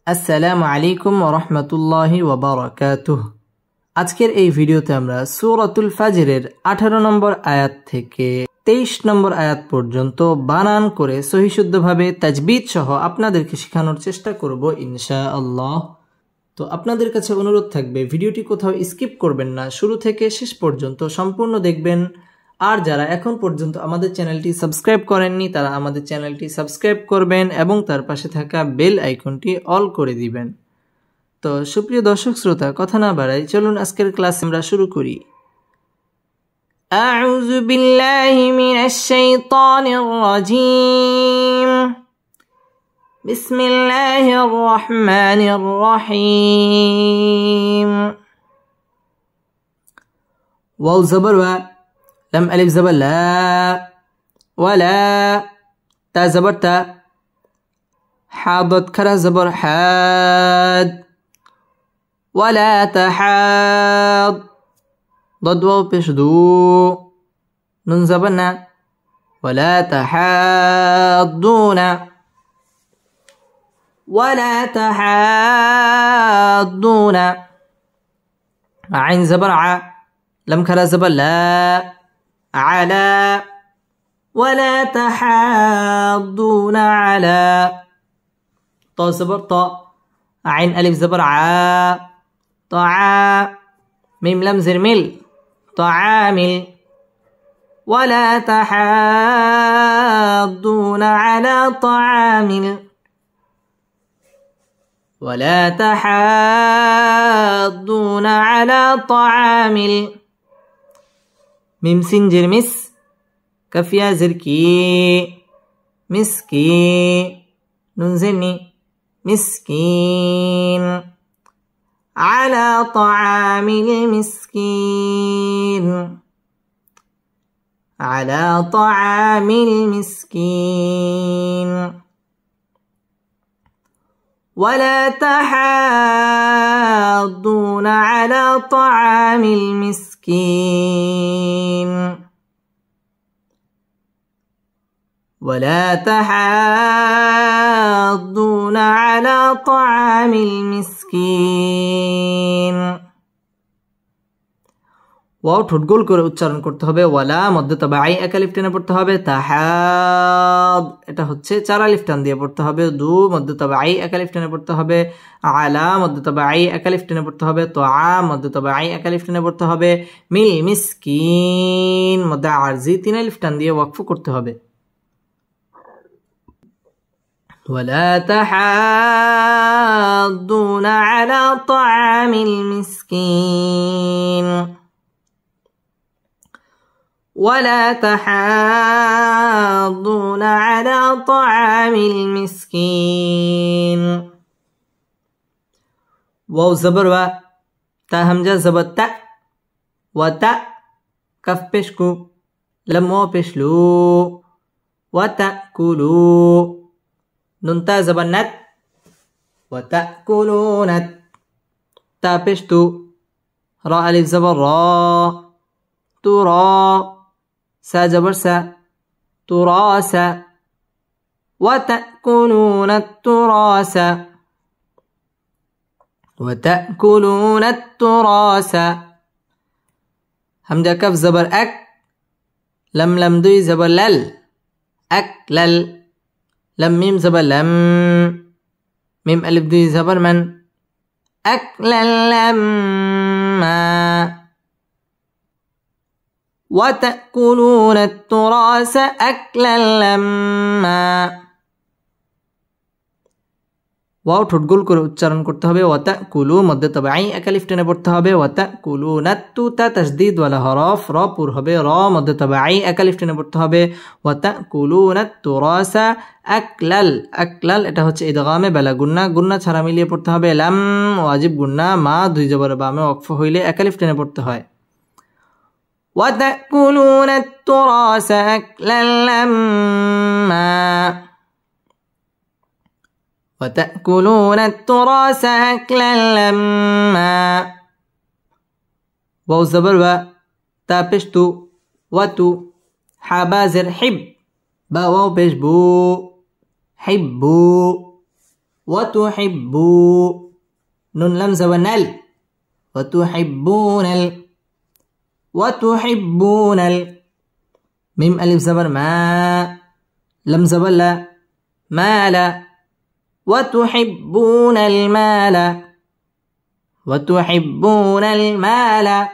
আসসালামু আলাইকুম ওয়া রাহমাতুল্লাহি ওয়া বারাকাতুহু। আজকের এই ভিডিওতে আমরা সূরাতুল ফাজরের 18 নম্বর আয়াত থেকে 23 নম্বর আয়াত পর্যন্ত বানান করে সহিশুদ্ধভাবে তাজবিদ সহ আপনাদেরকে শেখানোর চেষ্টা করব ইনশাআল্লাহ। তো আপনাদের কাছে অনুরোধ থাকবে ভিডিওটি কোথাও স্কিপ করবেন না, শুরু থেকে শেষ পর্যন্ত সম্পূর্ণ দেখবেন। আর যারা এখন পর্যন্ত আমাদের চ্যানেলটি সাবস্ক্রাইব করেননি তারা আমাদের চ্যানেলটি সাবস্ক্রাইব করবেন এবং তার পাশে থাকা বেল আইকনটি অল করে দিবেন। তো সুপ্রিয় দর্শক শ্রোতা, কথা না বাড়াই চলুন আজকের ক্লাস আমরা শুরু করি। আউযু বিল্লাহি মিনাশ শাইতানির রাজীম। বিসমিল্লাহির রহমানির রহিম। ওয়াও জবর ওয়া, لم ألف زبر لا، ولا تا زبر تا، حاضت كرا زبر حاد، ولا تحاض ضد واو پیش دو، نون زبرنا ولا تحاضون، ولا تحاضون. عين زبر ع، لم كرا زبر لا، على، ولا تحاضون على. طا زبر طا، عين ألف زبر ع، طعا، ميم لم زر مل، طعامل. ولا تحاضون على طعامل، ولا تحاضون على طعامل. ميم سنجر مس، كفيا زركي، مسكي، ننزلني مسكين، على طعام المسكين، على طعام المسكين. ولا تحاضون على طعام المسكين، ولا تحاضون على طعام المسكين. ওয়াও ঠোঁট গোল করে উচ্চারণ করতে হবে। ওয়ালা মধ্যে তবে আই এক আলিফ টেনে পড়তে হবে। তাহাদ এটা হচ্ছে 4 আলিফ টান দিয়ে পড়তে হবে। দু মধ্যে তবে আই এক আলিফ টেনে পড়তে হবে। আলা মধ্যে তবে আই এক আলিফ টেনে পড়তে হবে। তো আ মধ্যে তবে আই এক আলিফ টেনে পড়তে হবে। মিল মিসকিন মধ্যে আরজি 3 আলিফ টান দিয়ে ওয়াকফ করতে হবে। ولا تحاضون على طعام المسكين، ولا تحاضون على طعام المسكين. واو زبر و، تا همزة زبر تا، وتا كف بشكو، لم واو بشلو، وتأكلوا. نون تا زبر نت، وتأكلون. تا بشتو، را ألف زبر را، ترى. سا زبر سا، تراس. وتأكلون التراس، وتأكلون التراس. همزة كف زبر أك، لم دوي زبر لل، أكلل. لم ميم زبر لم، ميم ألف دوي زبر من، أكلل لما. وتأكلون التراث أكلا لما. ওয়াও ঠোঁট গোল করে উচ্চারণ করতে হবে। ওয়াতাকুলু মধ্যে তবে আই এক আলিফ টেনে পড়তে হবে। ওয়াতাকুলুনা তু তা তাসদীদ ওয়ালা হরফ, র পুর হবে। র মধ্যে তবে আই এক আলিফ টেনে পড়তে হবে। ওয়াতাকুলুনা তুরাসা আকলাল, আকলাল এটা হচ্ছে ইদগামে বেলা গুন্না, গুন্না ছাড়া মিলিয়ে পড়তে হবে। লাম ওয়াজিব গুন্না, মা দুই জবর বামে ওয়াকফ হইলে এক আলিফ টেনে পড়তে হয়। وتأكلون التراث أكلا لما، وتأكلون التراث أكلا لما. واو زبر و، تا بشتو، وتو، حبازر حب، با واو بيش بو، حبو. وتحبوا نون لم زبر نل وتحبون وتحبون ميم ألف زبر ما لم زبر لا مال وتحبون المال وتحبون المال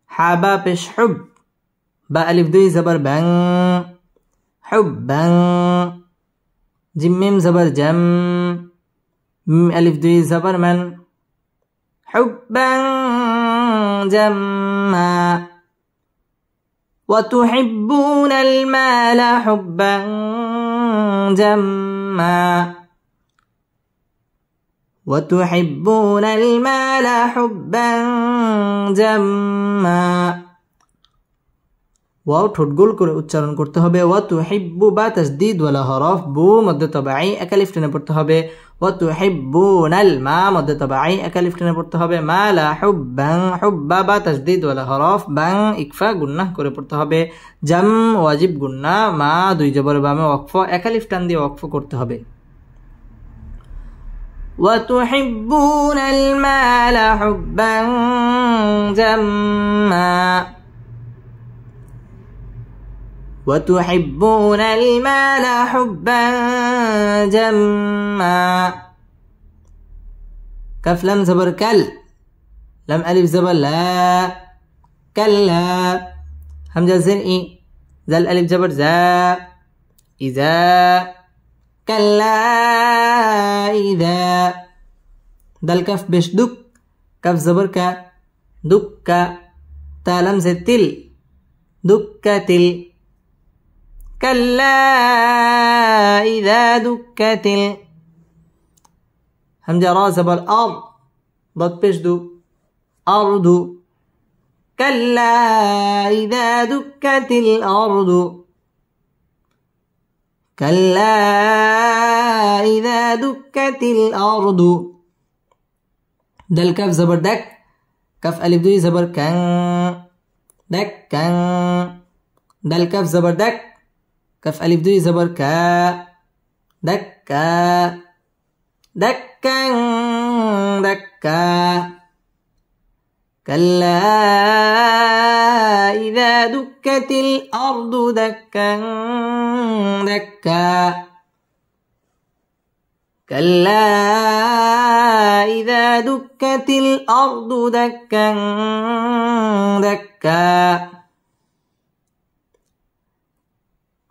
حبا بش حب با ألف دوي زبر بن حبا جيم ميم زبر جم ميم ألف دوي زبر من حبا جما وتحبون المال حبا جما وتحبون المال حبا جما ওয়াও ঠোঁট গোল করে উচ্চারণ করতে হবে ওয়াতুহিব্বু বা তাসদীদ ওয়ালা হরফ বু মধ্যে তবাঈ এক আলিফ টেনে পড়তে হবে ওয়াতুহিব্বুনাল মা মধ্যে তবাঈ এক আলিফ টেনে পড়তে হবে মালা হুব্বান হুব্বা বা তাসদীদ ওয়ালা হরফ বাং ইকফা গুন্নাহ করে পড়তে হবে জাম ওয়াজিব গুন্না মা দুই জবর বামে ওয়াকফ এক আলিফ টান দিয়ে ওয়াকফ করতে হবে ওয়াতুহিব্বুনাল মালা হুব্বান জাম্মা وتحبون المال حبا جما كف لم زبر كل لم ألف زبر لا كلا همزة زرئي زل ألف زبر زا إذا كلا إذا دل كف بش دك كف زبر ك دك تا لم زتل دكتل كلا إذا دكت همزة را زبر أرض ضد بش دو أرض كلا إذا دكت الأرض كلا إذا دكت الأرض دل كف زبر دك كف ألف دوي زبر كان دك كان دل كف زبر دك كف ألف دوي زبر كا دكا دكا دكا كلا إذا دكت الأرض دكا دكا كلا إذا دكت الأرض دكا دكا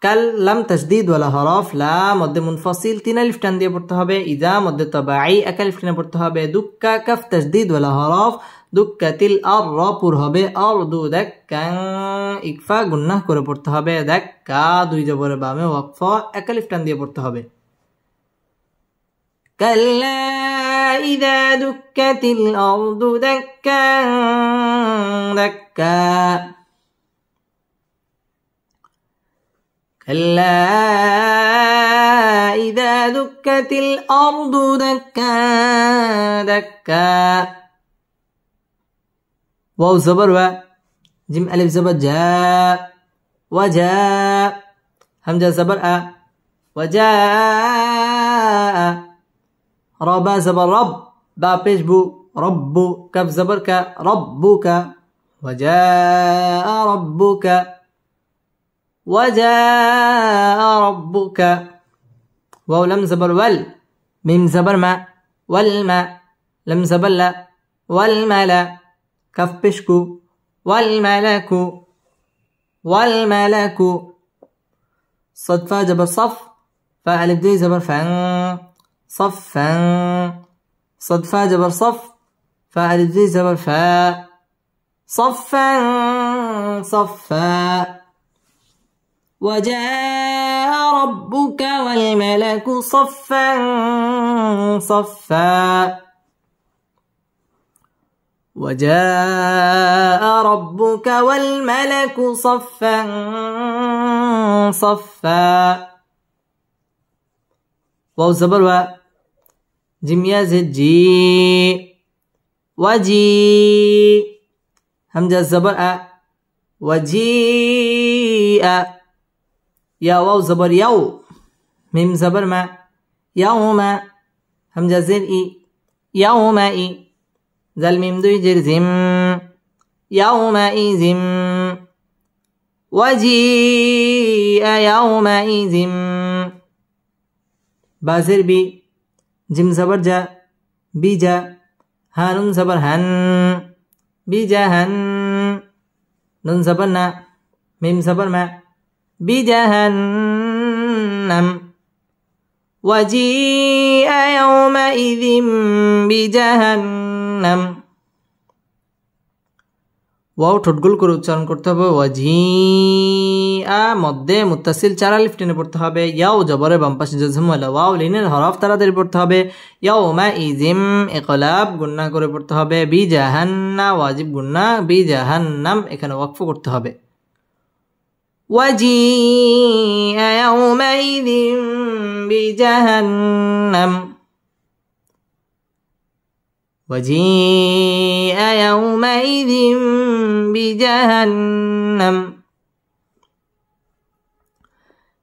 কাল লাম তাসদীদ ওয়ালা হরফ লা মধ্যে মুনফাসিল তিন আলিফ টান দিয়ে পড়তে হবে ইজা মধ্যে তবাঈ এক আলিফ টানে পড়তে হবে দুক্কা কাফ তাসদীদ ওয়ালা হরফ দুক্কাতিল আর র পুর হবে আরদু দাক্কা ইকফা গুন্নাহ করে পড়তে হবে দাক্কা দুই জবরের বামে ওয়াকফ এক আলিফ টান দিয়ে পড়তে হবে কাল্লা ইযা দুক্কাতিল আরদু দাক্কা দাক্কা كلا إذا دكت الأرض دكا دكا واو زبر و جيم ألف زبر جاء وجاء همزة زبر أ وجاء ربا زبر رب با بيش بو رب كف زبر ك ربك وجاء ربك وجاء ربك واو لم زبر ول ميم زبر ما والما لم زبر لا والملا كف بشكو والملك والملك صد فا جبر صف فا ألف دوي زبر فان صفا صد فا جبر صف فا ألف دوي زبر فا صفا صفا وجاء ربك والملك صفا صفا وجاء ربك والملك صفا صفا واو زبر و جيم يا زد جي وجي همزة زبر أ وجيء يا واو زبر يو ميم زبر ما يوم همزة زر إي يومئذ ذل ميم دوي جر زم يومئذ وجيء يومئذ بازر بي جم زبر جا بيجا هانون زبر هن بجهن نون زبر نا ميم زبر ما بجهنم وجيء يومئذ بجهنم ওয়াও ঠোঁটগুলো করে উচ্চারণ করতে হবে ওয়াজিআ মধ্যে মুত্তাসিল চার আলিফ টেনে পড়তে হবে ইয়াও জবরে বাম পাশে জজম ওয়ালা ওয়াও লিনের হরফ তাড়াতাড়ি পড়তে হবে ইয়াউমাইযিম ইকলাব গুন্নাহ করে পড়তে হবে বিজাহান্না ওয়াজিব গুন্নাহ বিজাহান্নাম এখানে ওয়াকফ করতে হবে ওয়াজিআ ইয়াউমাইযিম বিজাহান্নাম وجيء يومئذ بجهنم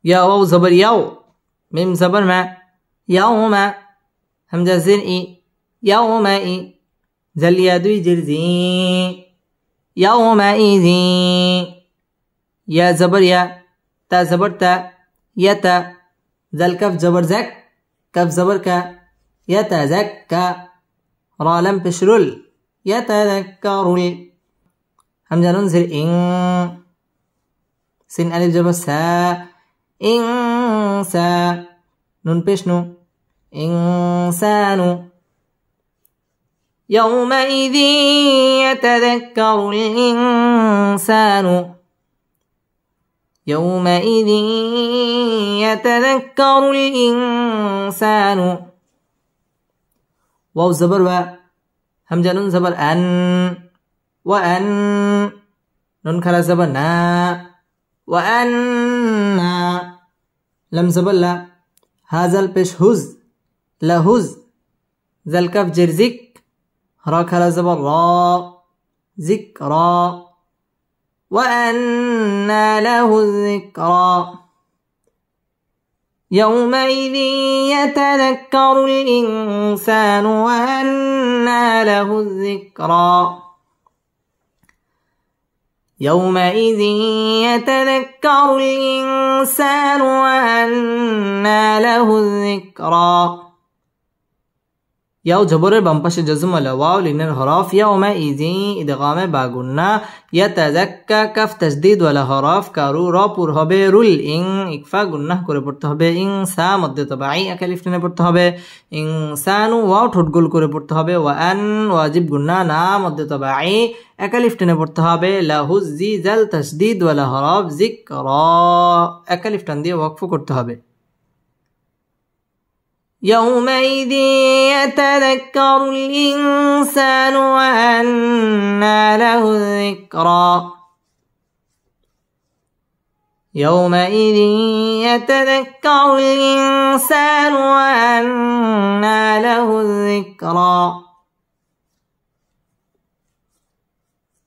يا واو زبر يو ميم زبر ما يوم همزة زر إي يومئذ زل يدوي جرزي يومئذ يا زبر يا تا زبر تا يتا زل كف زبر زك كف زبر كا يتزكى را لم بشرل يتذكر همزة ننزل إن سين ألف جبر سا إنسا نون بشنو إنسان يومئذ يتذكر الإنسان يومئذ يتذكر الإنسان واو زبر و همزة نون زبر أن وأن نون خلا زبر نا وأن لم زبر لا هذا البش هز لهز ذا الكف جرزك را خلا زبر را ذكرى وأن له الذكرى يومئذ يتذكر الإنسان وأنى له الذكرى يومئذ يتذكر الإنسان وأنى له الذكرى याव जबरेर बाम पाशे जज़म वाला वाव लिनेर हरफ यौमाइज़ इदगामे बागुन्ना याताज़क्का काफ तशदीद वाला हरफ कारू रा पुर होबे रुल इं इकफा गुन्नाह करे पड़ते होबे इंसा मध्य तबाई एक अलिफ टेने पड़ते होबे इंसानु वाव ठोट गोल करे पड़ते होबे वान वाजिब गुन्नाह ना मध्य तबाई एक अलिफ टेने पड़ते होबे लाहु जी जल तशदीद वाला हरफ ज़िक्रा एक अलिफ टान दिए वक्फ करते होबे يومئذ يتذكر الإنسان وأنى له الذكرى يومئذ يتذكر الإنسان وأنى له الذكرى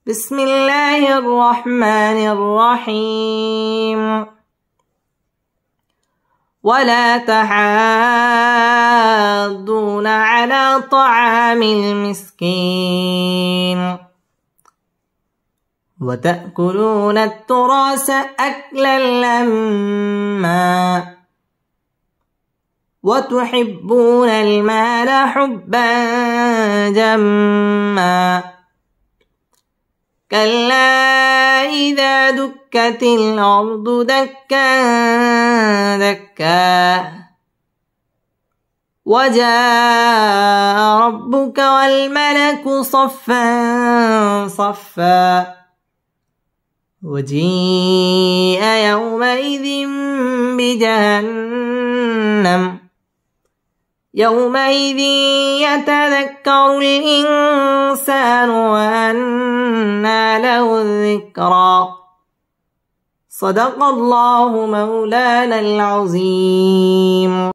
بسم الله الرحمن الرحيم ولا تحاضون على طعام المسكين وتأكلون التراث أكلا لما وتحبون المال حبا جما كلا إذا دكت الأرض دكا دكا وجاء ربك والملك صفا صفا وجيء يومئذ بجهنم يومئذ يتذكر الإنسان وأنى له الذكرى صدق الله مولانا العظيم.